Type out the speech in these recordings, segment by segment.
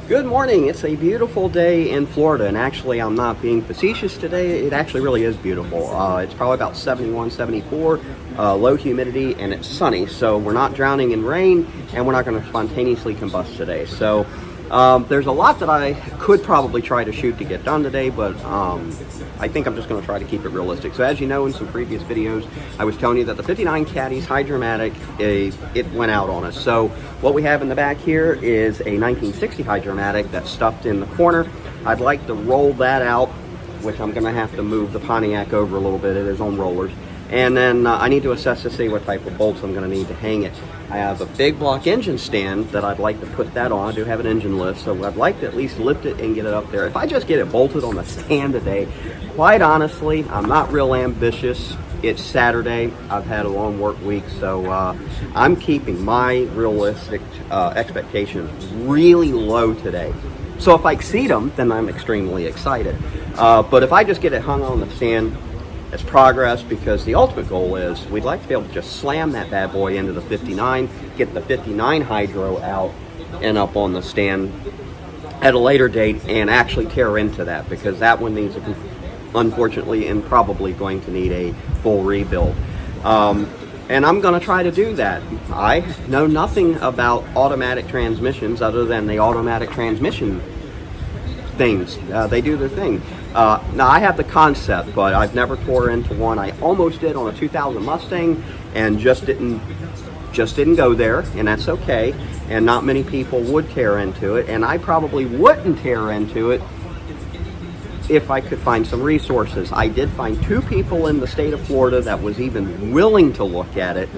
Good morning. It's a beautiful day in Florida, and actually I'm not being facetious today. It actually really is beautiful. It's probably about 71, 74, low humidity, and it's sunny, so we're not drowning in rain, and we're not going to spontaneously combust today. So there's a lot that I could probably try to shoot to get done today, but I think I'm just going to try to keep it realistic. So as you know, in some previous videos, I was telling you that the 59 Caddy's Hydromatic, it went out on us. So what we have in the back here is a 1960 Hydromatic that's stuffed in the corner. I'd like to roll that out, which I'm going to have to move the Pontiac over a little bit. It is on rollers. And then I need to assess to see what type of bolts I'm going to need to hang it. I have a big block engine stand that I'd like to put that on. I do have an engine lift, so I'd like to at least lift it and get it up there. If I just get it bolted on the stand today, quite honestly, I'm not real ambitious. It's Saturday. I've had a long work week, so I'm keeping my realistic expectations really low today. So if I exceed them, then I'm extremely excited. But if I just get it hung on the stand, it's progress, because the ultimate goal is we'd like to be able to just slam that bad boy into the 59, get the 59 hydro out and up on the stand at a later date and actually tear into that, because that one needs unfortunately and probably going to need a full rebuild. And I'm going to try to do that. I know nothing about automatic transmissions other than the automatic transmission things. They do their thing. Now I have the concept, but I've never tore into one. I almost did on a 2000 Mustang and just didn't go there, and that's okay. And not many people would tear into it, and I probably wouldn't tear into it if I could find some resources. I did find two people in the state of Florida that was even willing to look at it.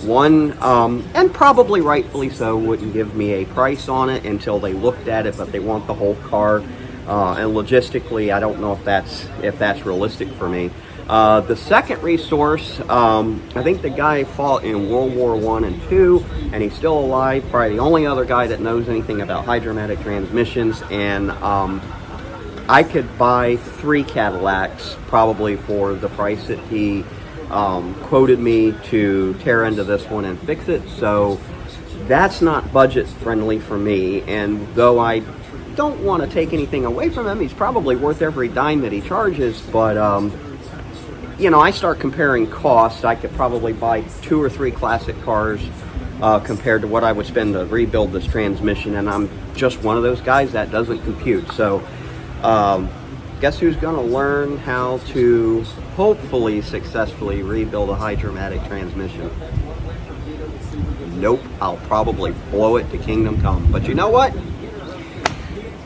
One, and probably rightfully so, wouldn't give me a price on it until they looked at it, but they want the whole car. And logistically, I don't know if that's realistic for me. The second resource, I think the guy fought in World War I and II, and he's still alive. Probably the only other guy that knows anything about Hydromatic transmissions. And I could buy 3 Cadillacs probably for the price that he quoted me to tear into this one and fix it. So that's not budget friendly for me. And though I don't want to take anything away from him, he's probably worth every dime that he charges, but you know, I start comparing costs. I could probably buy 2 or 3 classic cars compared to what I would spend to rebuild this transmission, and I'm just one of those guys that doesn't compute. So guess who's going to learn how to hopefully successfully rebuild a Hydromatic transmission? Nope, I'll probably blow it to kingdom come. But you know what?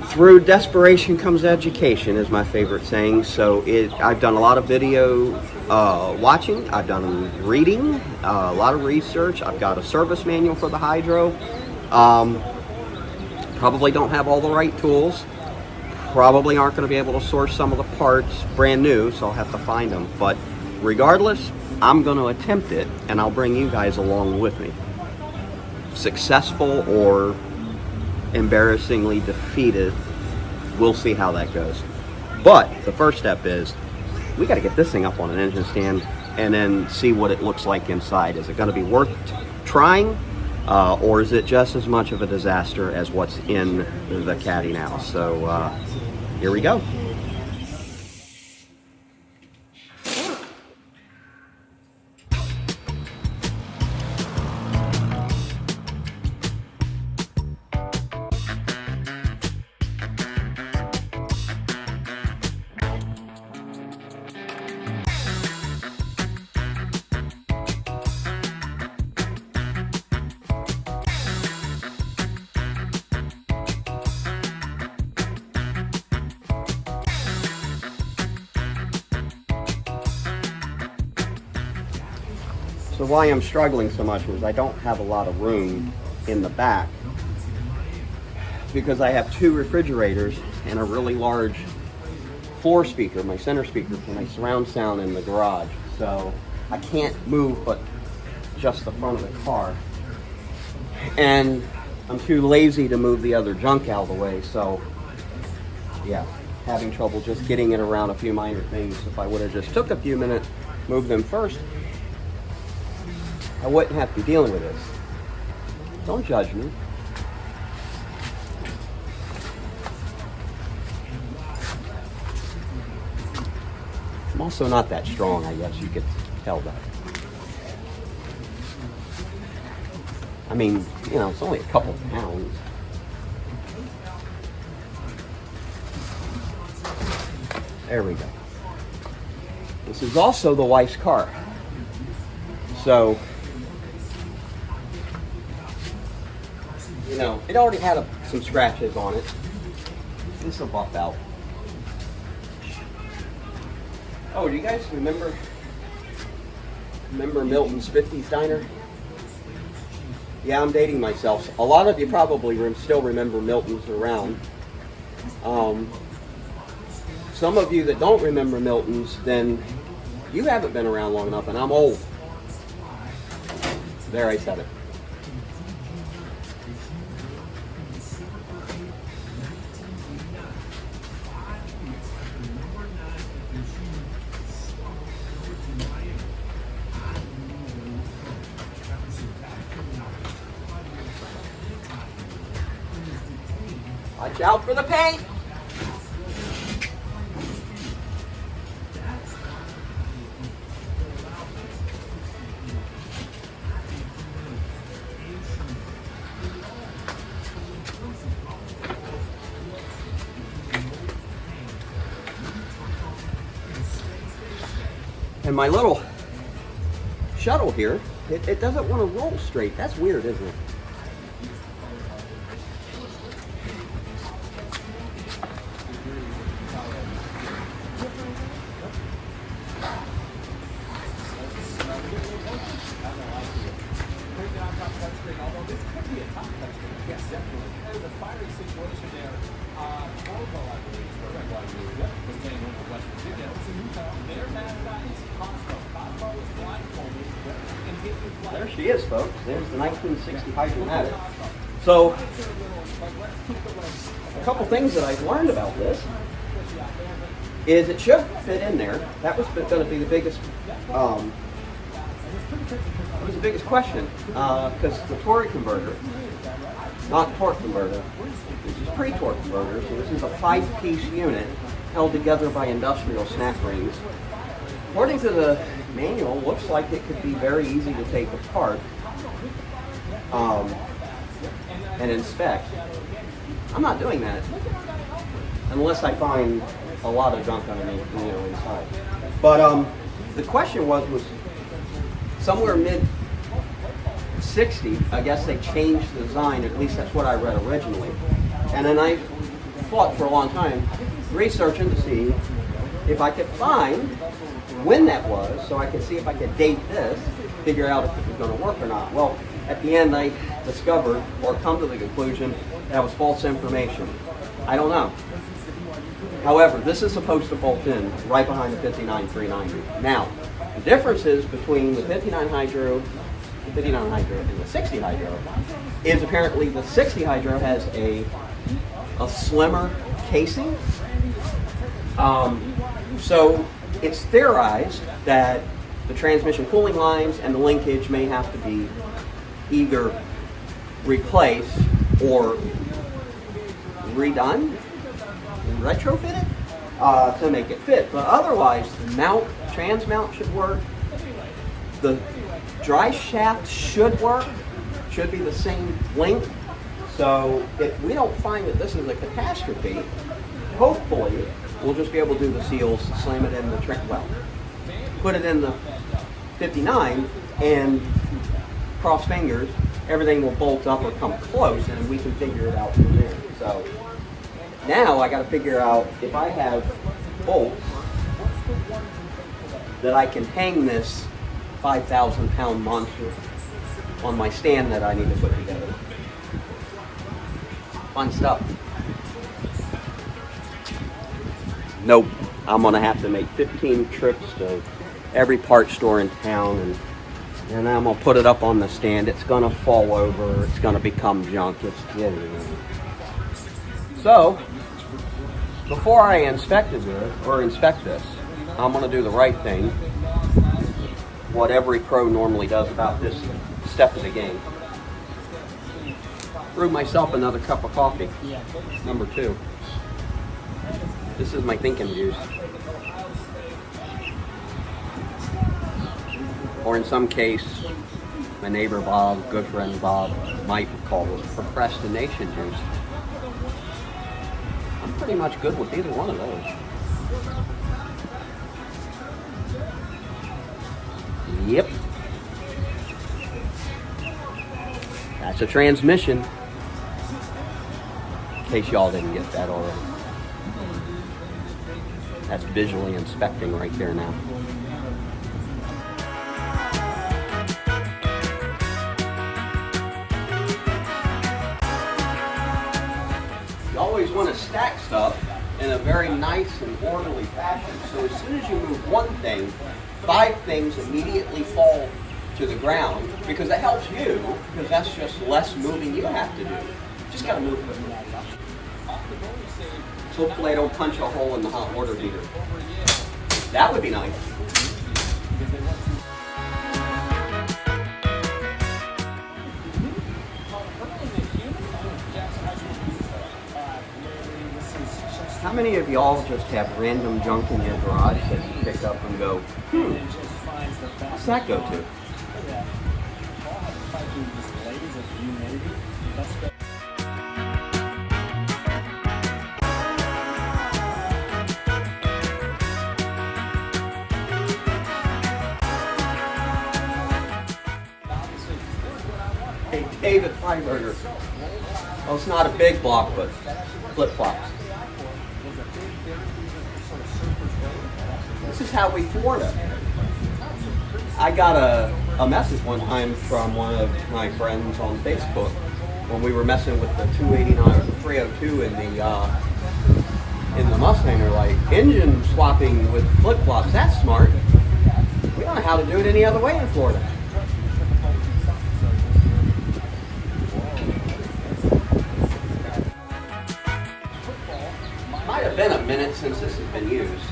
Through desperation comes education is my favorite saying. So I've done a lot of video watching, I've done reading, a lot of research. I've got a service manual for the Hydro. Probably don't have all the right tools. Probably aren't going to be able to source some of the parts brand new, so I'll have to find them. But regardless, I'm going to attempt it, and I'll bring you guys along with me. Successful or embarrassingly defeated, we'll see how that goes. But the first step is we got to get this thing up on an engine stand and then see what it looks like inside. Is it going to be worth trying, or is it just as much of a disaster as what's in the Caddy now? So here we go. So why I'm struggling so much is I don't have a lot of room in the back, because I have 2 refrigerators and a really large floor speaker, my center speaker for my surround sound in the garage. So I can't move but just the front of the car. And I'm too lazy to move the other junk out of the way. So yeah, having trouble just getting it around a few minor things. If I would have just took a few minutes, moved them first, I wouldn't have to be dealing with this. Don't judge me. also not that strong, I guess you could tell that. I mean, you know, it's only a couple pounds. There we go. This is also the wife's car. So, you know, it already had some scratches on it. This will buff out. Oh, do you guys remember Milton's 50s Diner? Yeah, I'm dating myself. A lot of you probably still remember Milton's around. Some of you that don't remember Milton's, then you haven't been around long enough, and I'm old. There, I said it. Watch out for the paint! And my little shuttle here, it doesn't want to roll straight. That's weird, isn't it? There she is, folks. There's the 1960 Hydromatic. So, a couple things that I've learned about this is it should fit in there. That was going to be the biggest, question, because the torque converter, not torque converter, this is pre-torque converter. So this is a 5-piece unit held together by industrial snap rings. According to the manual, looks like it could be very easy to take apart and inspect. I'm not doing that unless I find a lot of junk underneath, you know, inside. But the question was somewhere mid-60, I guess they changed the design. At least that's what I read originally. And then I fought for a long time researching to see if I could find when that was, so I could see if I could date this, figure out if it was going to work or not. Well, at the end I discovered, or come to the conclusion, that was false information. I don't know. However, this is supposed to bolt in right behind the 59 390. Now, the difference is between the 59 Hydro, and the 60 Hydro is apparently the 60 Hydro has a slimmer casing. So it's theorized that the transmission cooling lines and the linkage may have to be either replaced or redone, retrofitted to make it fit. But otherwise, the trans mount should work. The dry shaft should work. Should be the same length. So if we don't find that this is a catastrophe, hopefully we'll just be able to do the seals, slam it in the put it in the 59, and cross fingers, everything will bolt up or come close, and we can figure it out from there. So now I got to figure out if I have bolts that I can hang this 5,000-pound monster on my stand that I need to put together. Fun stuff. Nope, I'm gonna have to make 15 trips to every part store in town, and I'm gonna put it up on the stand. It's gonna fall over. It's gonna become junk. So before I inspect this, I'm gonna do the right thing. What every pro normally does about this step of the game. Brew myself another cup of coffee. Number 2. This is my thinking juice. or in some case, my neighbor Bob, good friend Bob, might call it procrastination juice. I'm pretty much good with either one of those. Yep. That's a transmission. In case y'all didn't get that already. That's visually inspecting right there now. You always want to stack stuff in a very nice and orderly fashion. So as soon as you move one thing, 5 things immediately fall to the ground, because it helps you, because that's just less moving you have to do. Just gotta move quickly. Hopefully I don't punch a hole in the hot water heater. That would be nice. How many of y'all just have random junk in your garage that you pick up and go, what's that go to? Hey, David Freiberger. Well, it's not a big block, but flip-flops. This is how we Florida. I got a message one time from one of my friends on Facebook when we were messing with the 289 or the 302 in the Mustang. They're like, engine swapping with flip-flops, that's smart. We don't know how to do it any other way in Florida. Might have been a minute since this has been used.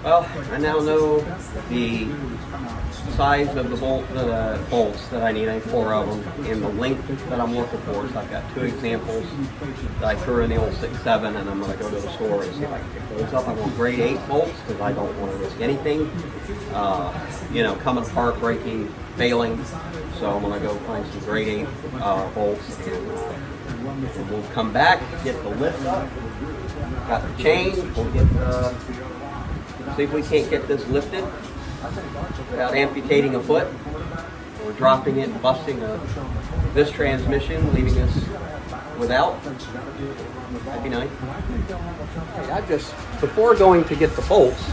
Well, I now know the size of the bolts that I need. I need 4 of them, and the length that I'm looking for. So I've got 2 examples that I threw in the old 6-7, and I'm going to go to the store and see if I can pick those up. I want grade 8 bolts because I don't want to risk anything, coming apart, breaking, failing. So I'm going to go find some grade 8 bolts, and we'll come back, get the lift up. Got the chain. We'll get see if we can't get this lifted without amputating a foot or dropping it and busting this transmission, leaving us without. That'd be nice. Hey, before going to get the bolts,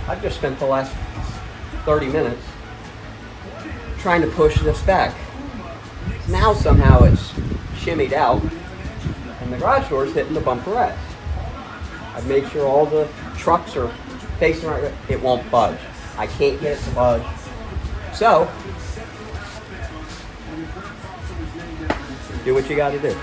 I've just spent the last 30 minutes trying to push this back. Now somehow it's shimmied out and the garage door is hitting the bumperette. I've made sure all the trucks are facing right. It won't budge. I can't get it to budge. So, do what you got to do.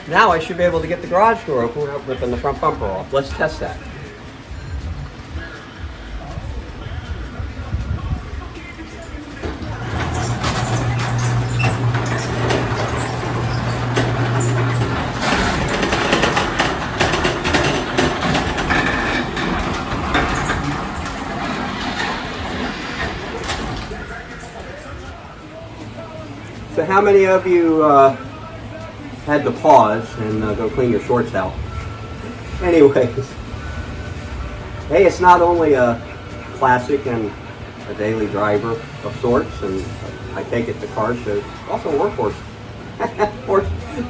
Now I should be able to get the garage door open without ripping the front bumper off. Let's test that. So how many of you had to pause and go clean your shorts out? Anyways, hey, it's not only a classic and a daily driver of sorts, and I take it to car shows, also a workhorse. Horse,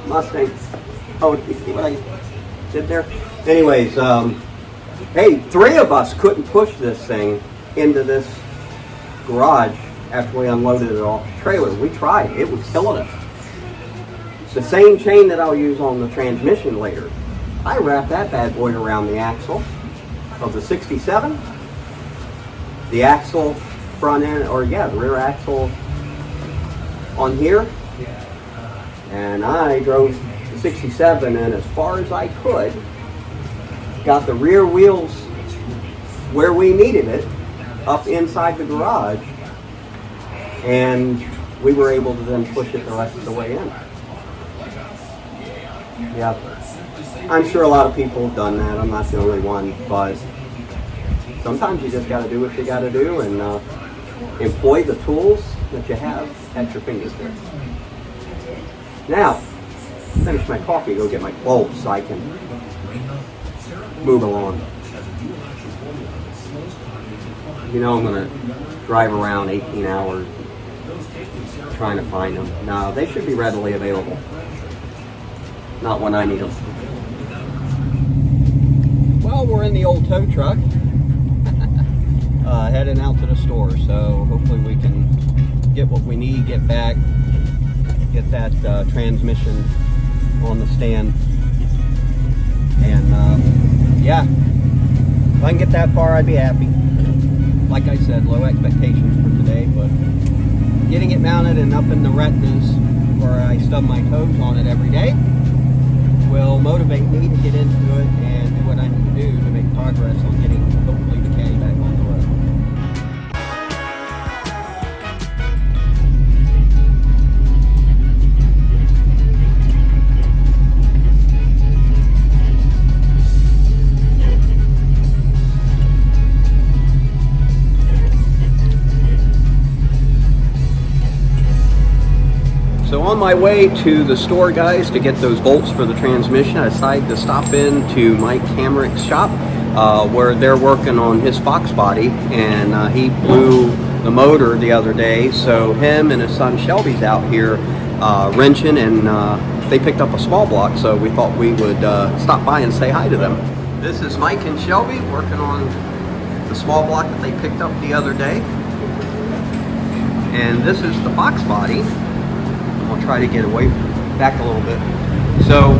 Mustang. Oh, you see what I did there? Anyways, hey, 3 of us couldn't push this thing into this garage after we unloaded it off the trailer. We tried. It was killing us. The same chain that I'll use on the transmission later, I wrapped that bad boy around the axle of the 67, the axle front end, or yeah, the rear axle on here, and I drove the 67 and as far as I could, got the rear wheels where we needed it, up inside the garage, and we were able to then push it the rest of the way in. Yeah, I'm sure a lot of people have done that. I'm not the only one, but sometimes you just got to do what you got to do and employ the tools that you have at your fingertips. Now, finish my coffee, go get my bolts so I can move along. You know I'm going to drive around 18 hours trying to find them. No, they should be readily available. Not when I need them. Well, we're in the old tow truck, heading out to the store, so hopefully we can get what we need, get back, get that transmission on the stand, and yeah, if I can get that far, I'd be happy. Like I said, low expectations for today, but getting it mounted and up in the retinas where I stub my toes on it every day will motivate me to get into it and do what I need to do to make progress on getting, hopefully, the caddy back on the road. So on my way to the store, guys, to get those bolts for the transmission, I decided to stop in to Mike Hamrick's shop where they're working on his Fox body, and he blew the motor the other day, so him and his son Shelby's out here wrenching, and they picked up a small block, so we thought we would stop by and say hi to them. This is Mike and Shelby working on the small block that they picked up the other day, and this is the Fox body. I'll try to get away back a little bit. So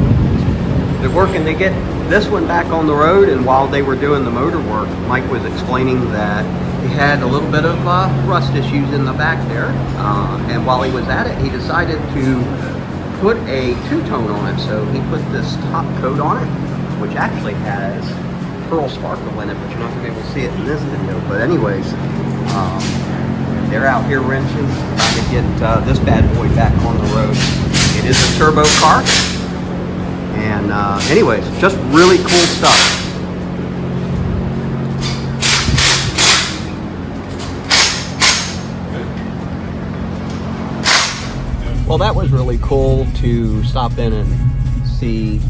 they're working to get this one back on the road, and while they were doing the motor work, Mike was explaining that he had a little bit of rust issues in the back there, and while he was at it, he decided to put a two-tone on it. So he put this top coat on it, which actually has pearl sparkle in it, but you're not going to be able to see it in this video. But anyways, they're out here wrenching, trying to get this bad boy back on the road. It is a turbo car, and anyways, just really cool stuff. Well, that was really cool to stop in and see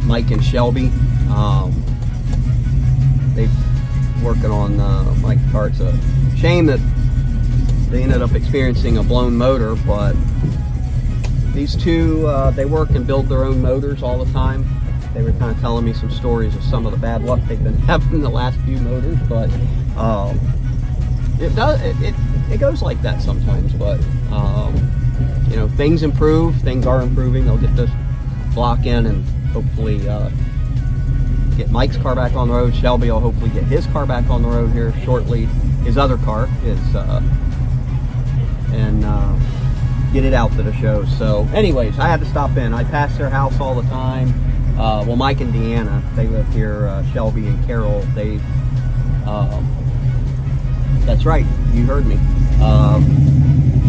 Mike and Shelby. They're working on Mike's car. It's a shame that they ended up experiencing a blown motor, but these two, they work and build their own motors all the time. They were kind of telling me some stories of some of the bad luck they've been having the last few motors, but it goes like that sometimes. But you know, things improve, things are improving. They'll get this block in and hopefully get Mike's car back on the road. Shelby will hopefully get his car back on the road here shortly. His other car is and get it out to the show. So anyways, I had to stop in. I pass their house all the time. Well, Mike and Deanna, they live here. Shelby and Carol, they that's right, you heard me.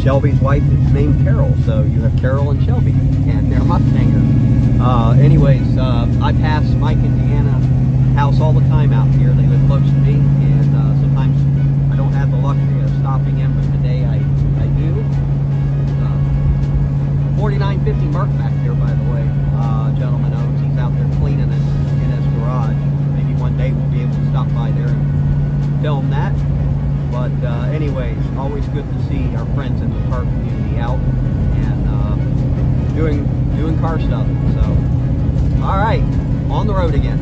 Shelby's wife is named Carol, so you have Carol and Shelby, and they're Mustangers. Anyways, I pass Mike and Deanna house all the time out here. They live close to me, and sometimes I don't have the luxury of stopping in, but today I do. 4950 Merc back here, by the way, gentleman owns. He's out there cleaning it in his garage. Maybe one day we'll be able to stop by there and film that. But anyways, always good to see our friends in the car community out and doing car stuff. So, all right, on the road again.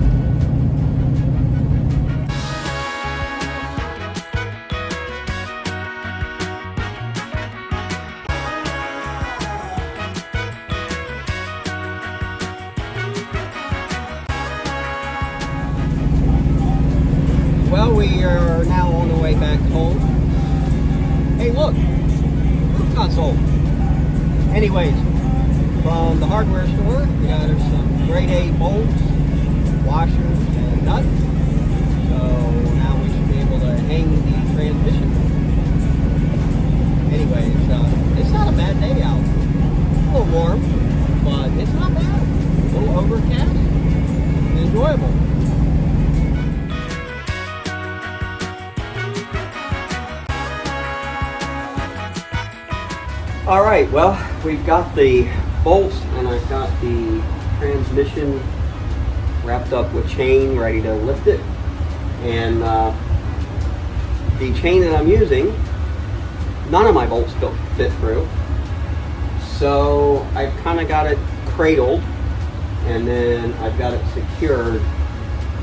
Well, we are now on the way back home. Hey, look, roof console. Anyways, from the hardware store, we got some grade A bolts, washers, and nuts. So now we should be able to hang the transmission. Anyways, it's not a bad day out. A little warm, but it's not bad. A little overcast, enjoyable. All right, well, we've got the bolts and I've got the transmission wrapped up with chain, ready to lift it. And the chain that I'm using, none of my bolts fit through. So I've kind of got it cradled, and then I've got it secured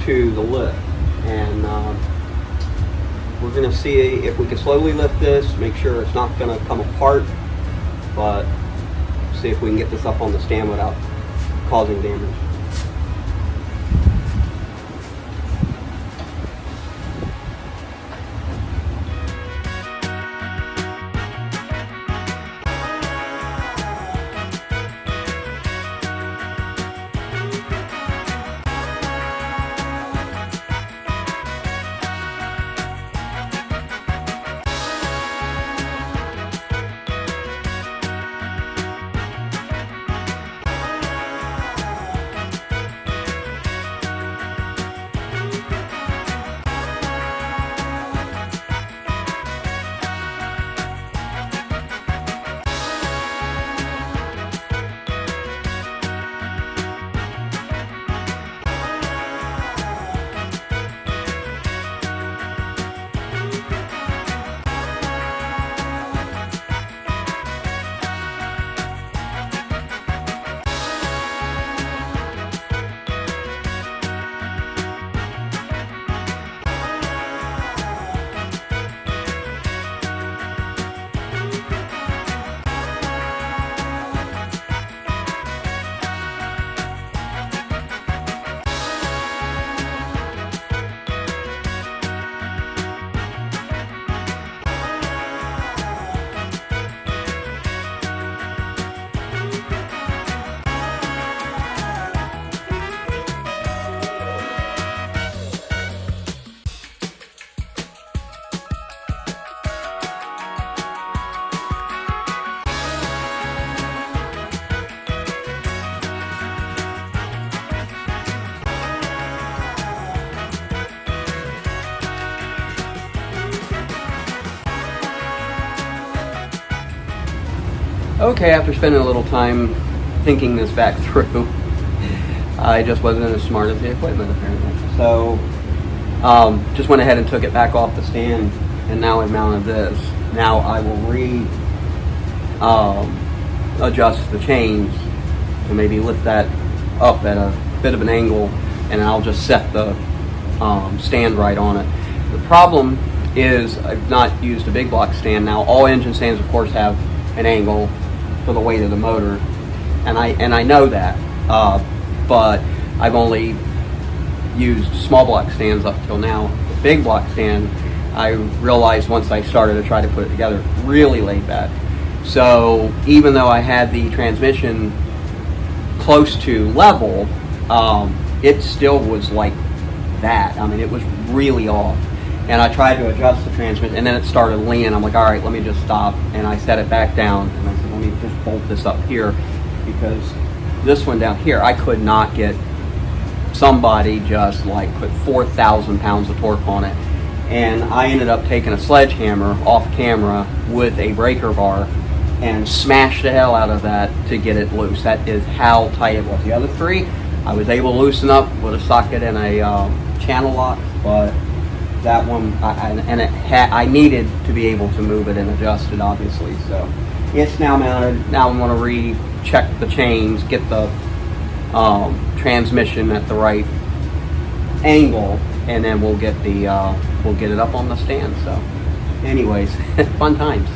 to the lift. And we're gonna see if we can slowly lift this, make sure it's not gonna come apart, but see if we can get this up on the stand without causing damage. Okay, after spending a little time thinking this back through, I just wasn't as smart as the equipment apparently. So, just went ahead and took it back off the stand, and now I've mounted this. Now I will adjust the chains to maybe lift that up at a bit of an angle, and I'll just set the stand right on it. The problem is I've not used a big block stand. Now all engine stands of course have an angle for the weight of the motor, and I know that, but I've only used small block stands up till now. The big block stand, I realized once I started to try to put it together, really laid back. So even though I had the transmission close to level, it still was like that. I mean, it was really off. And I tried to adjust the transmission, and then it started leaning. I'm like, all right, let me just stop. And I set it back down, and I said, let me just bolt this up here, because this one down here, I could not get somebody just like put 4,000 pounds of torque on it. And I ended up taking a sledgehammer off camera with a breaker bar and smashed the hell out of that to get it loose. That is how tight it was. The other three, I was able to loosen up with a socket and a channel lock, but that one, I needed to be able to move it and adjust it, obviously. So it's now mounted. Now I'm going to recheck the chains, get the transmission at the right angle, and then we'll get it up on the stand. So, anyways, fun times.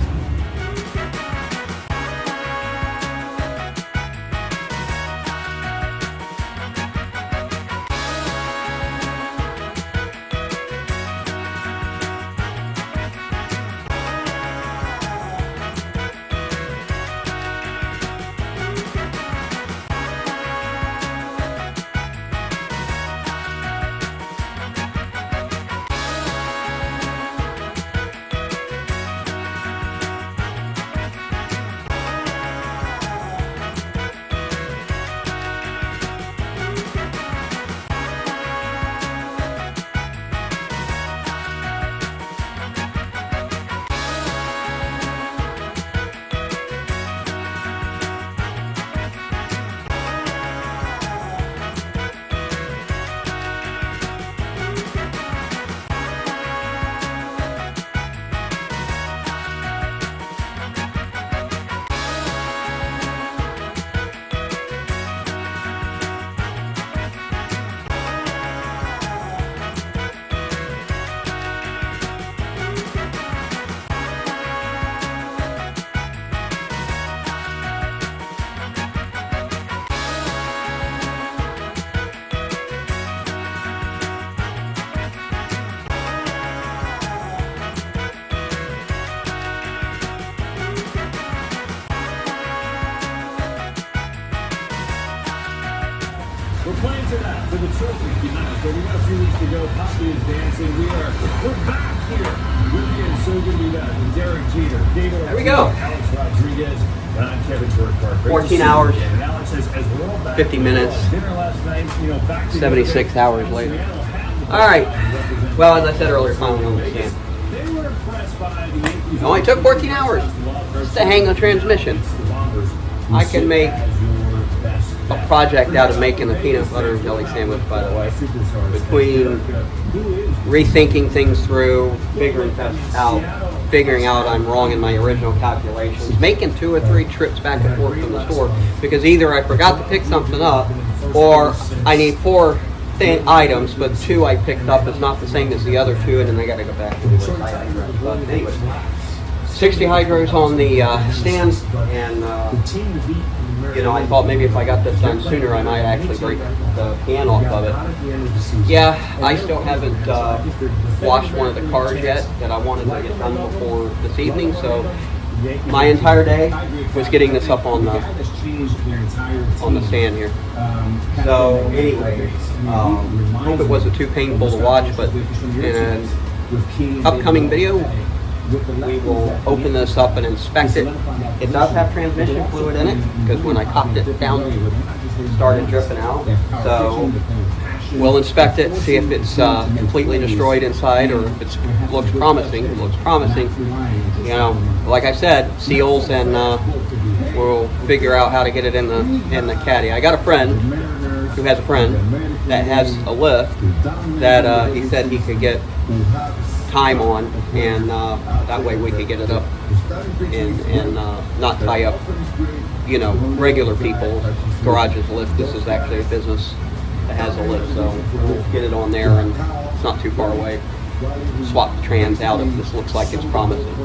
We're playing tonight for the trophy tonight, but we got a few weeks to go. Poppy is dancing. We're back here. Really is so good to be back with Derek Jeter, David. There we go. Alex Rodriguez, and I'm Kevin Burkhardt. 14 hours, And Alex, as we're all back 50 minutes, dinner last night, back to 76 hours later. All right. Well, as I said earlier, finally on the stand. They were impressed by the Yankees. It only took 14 hours just to hang a transmission. I can make a project out of making a peanut butter and jelly sandwich, by the way. Between rethinking things through, figuring out I'm wrong in my original calculations, making 2 or 3 trips back and forth from the store, because either I forgot to pick something up, or I need 4 items, but 2 I picked up is not the same as the other 2, and then I got to go back and do it. But anyways, 60 hydros on the stand, and I thought maybe if I got this done sooner, I might actually break the pan off of it. Yeah, I still haven't washed one of the cars yet that I wanted to get done before this evening, so my entire day was getting this up on the stand here. So anyway, hope it wasn't too painful to watch, but in an upcoming video, we will open this up and inspect it. It does have transmission fluid in it, because when I cocked it down, it started dripping out. So we'll inspect it, see if it's completely destroyed inside, or if it looks promising. It looks promising. Like I said, seals, and we'll figure out how to get it in the caddy. I got a friend who has a friend that has a lift that he said he could get time on, and that way we could get it up and not tie up regular people's garages lift. This is actually a business that has a lift, so we'll get it on there, and it's not too far away. Swap the trans out if this looks like it's promising.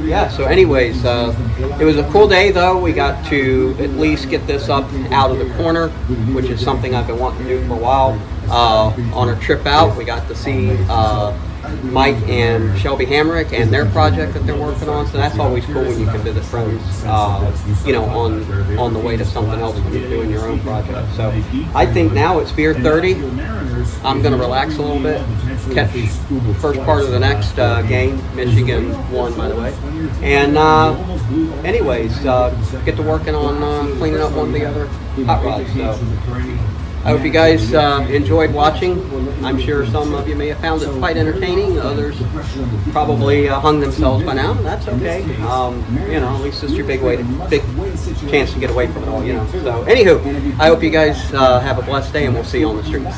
Yeah, so anyways, it was a cool day though. We got to at least get this up out of the corner, which is something I've been wanting to do for a while. On our trip out, we got to see Mike and Shelby Hamrick and their project that they're working on. So that's always cool when you can visit friends, on the way to something else when you're doing your own project. So I think now it's beer 30. I'm going to relax a little bit, catch first part of the next game. Michigan won, by the way. And anyways, get to working on cleaning up one of the other hot rods. So I hope you guys enjoyed watching. I'm sure some of you may have found it quite entertaining. Others probably hung themselves by now. That's okay. At least it's your big chance to get away from it all. So, anywho, I hope you guys have a blessed day, and we'll see you on the streets.